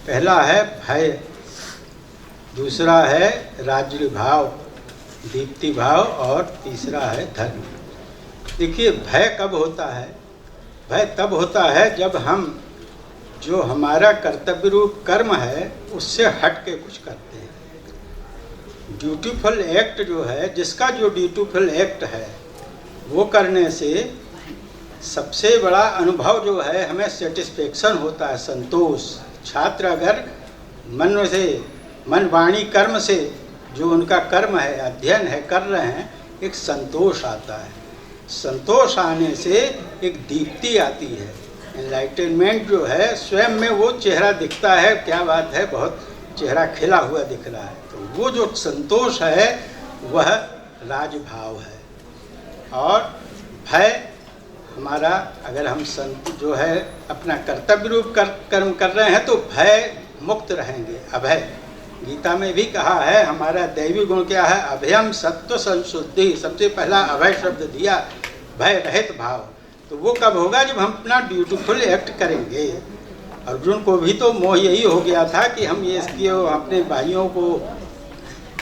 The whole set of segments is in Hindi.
पहला है भय, दूसरा है राज्य भाव, दीप्ति भाव, और तीसरा है धर्म। देखिए, भय कब होता है? भय तब होता है जब हम जो हमारा कर्तव्य रूप कर्म है उससे हट के कुछ करते हैं। ड्यूटीफुल एक्ट जो है, जिसका जो ड्यूटीफुल एक्ट है वो करने से सबसे बड़ा अनुभव जो है हमें सेटिस्फेक्शन होता है, संतोष। छात्र अगर मन वाणी कर्म से जो उनका कर्म है, अध्ययन है, कर रहे हैं, एक संतोष आता है। संतोष आने से एक दीप्ति आती है, एनलाइटनमेंट जो है स्वयं में वो चेहरा दिखता है, क्या बात है, बहुत चेहरा खिला हुआ दिख रहा है। तो वो जो संतोष है वह राजभाव है। और भय हमारा, अगर हम जो है अपना कर्तव्य रूप कर्म कर रहे हैं तो भय मुक्त रहेंगे। अभय, गीता में भी कहा है, हमारा दैवी गुण क्या है? अभयम सत्व संशुद्धि। सबसे पहला अभय शब्द दिया, भय रहित भाव। तो वो कब होगा? जब हम अपना ड्यूटीफुल एक्ट करेंगे। अर्जुन को भी तो मोह यही हो गया था कि हम ये अपने भाइयों को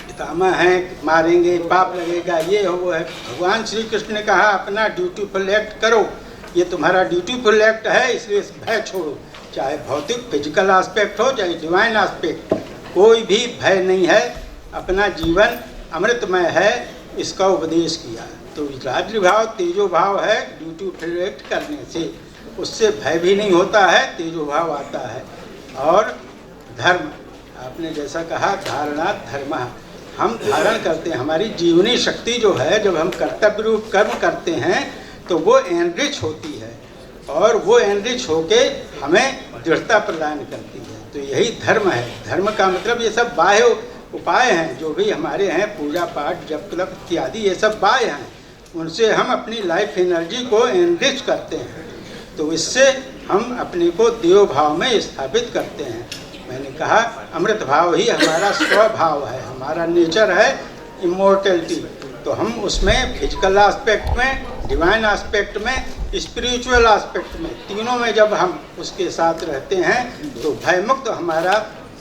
पितामह हैं, मारेंगे, पाप लगेगा, ये हो वो है। भगवान श्री कृष्ण ने कहा अपना ड्यूटीफुल एक्ट करो, ये तुम्हारा ड्यूटीफुल एक्ट है, इसलिए भय छोड़ो। चाहे भौतिक फिजिकल एस्पेक्ट हो, चाहे डिवाइन एस्पेक्ट, कोई भी भय नहीं है, अपना जीवन अमृतमय है, इसका उपदेश किया। तो राज्य भाव तेजो भाव है ड्यूटीफुल एक्ट करने से, उससे भय भी नहीं होता है, तेजो भाव आता है। और धर्म, आपने जैसा कहा धारणा धर्म, हम धारण करते हैं, हमारी जीवनी शक्ति जो है, जब हम कर्तव्य रूप कर्म करते हैं तो वो एनरिच होती है, और वो एनरिच होके हमें दृढ़ता प्रदान करती है। तो यही धर्म है। धर्म का मतलब ये सब बाह्य उपाय हैं जो भी हमारे हैं, पूजा पाठ जप तप इत्यादि, ये सब बाह्य हैं, उनसे हम अपनी लाइफ एनर्जी को एनरिच करते हैं। तो इससे हम अपने को देव भाव में स्थापित करते हैं। मैंने कहा अमृत भाव ही हमारा स्वभाव है, हमारा नेचर है इमोर्टलिटी। तो हम उसमें फिजिकल एस्पेक्ट में, डिवाइन एस्पेक्ट में, स्पिरिचुअल एस्पेक्ट में, तीनों में जब हम उसके साथ रहते हैं तो भयमुक्त हमारा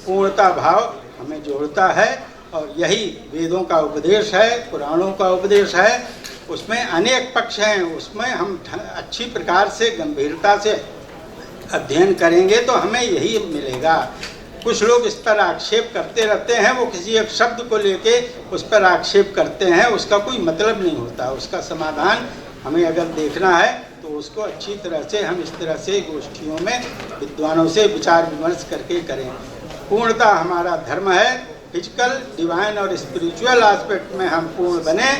पूर्णता भाव हमें जोड़ता है। और यही वेदों का उपदेश है, पुराणों का उपदेश है। उसमें अनेक पक्ष हैं, उसमें हम अच्छी प्रकार से गंभीरता से अध्ययन करेंगे तो हमें यही मिलेगा। कुछ लोग इस पर आक्षेप करते रहते हैं, वो किसी एक शब्द को लेके उस पर आक्षेप करते हैं, उसका कोई मतलब नहीं होता। उसका समाधान हमें अगर देखना है तो उसको अच्छी तरह से हम इस तरह से गोष्ठियों में विद्वानों से विचार विमर्श करके करें। पूर्णता हमारा धर्म है, फिजिकल, डिवाइन और स्पिरिचुअल एस्पेक्ट में हम पूर्ण बने।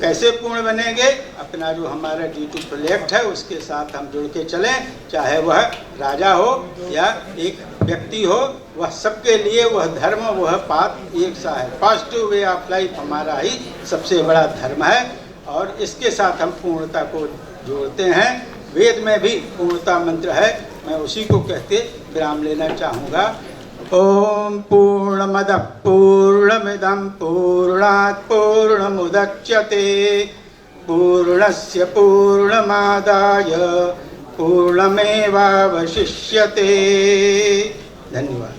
कैसे पूर्ण बनेंगे? अपना जो हमारा ड्यूटीफुल एक्ट है उसके साथ हम जुड़ के चलें, चाहे वह राजा हो या एक व्यक्ति हो, वह सबके लिए वह धर्म, वह पाथ एक सा है। पॉजिटिव वे ऑफ लाइफ हमारा ही सबसे बड़ा धर्म है, और इसके साथ हम पूर्णता को जोड़ते हैं। वेद में भी पूर्णता मंत्र है, मैं उसी को कहते विराम लेना चाहूँगा। ओम पूर्णमदः पूर्णमिदं पूर्णात् पूर्णमुदच्यते पूर्णस्य पूर्णमादाय पूर्णमेवावशिष्यते। धन्यवाद।